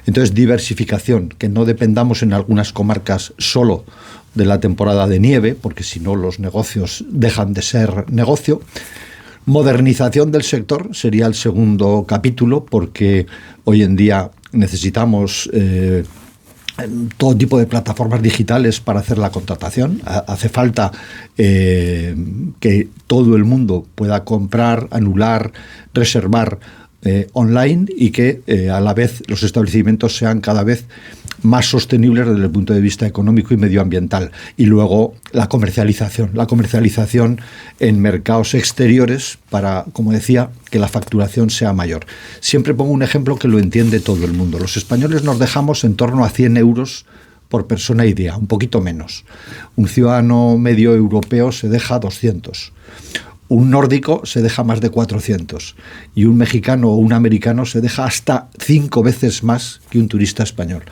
Entonces, diversificación, que no dependamos en algunas comarcas solo de la temporada de nieve, porque si no los negocios dejan de ser negocio. Modernización del sector sería el segundo capítulo, porque hoy en día necesitamos todo tipo de plataformas digitales para hacer la contratación. Hace falta que todo el mundo pueda comprar, anular, reservar online, y que a la vez los establecimientos sean cada vez más sostenibles desde el punto de vista económico y medioambiental. Y luego la comercialización en mercados exteriores para, como decía, que la facturación sea mayor. Siempre pongo un ejemplo que lo entiende todo el mundo. Los españoles nos dejamos en torno a 100 euros por persona y día, un poquito menos. Un ciudadano medio europeo se deja 200. Un nórdico se deja más de 400 y un mexicano o un americano se deja hasta 5 veces más que un turista español.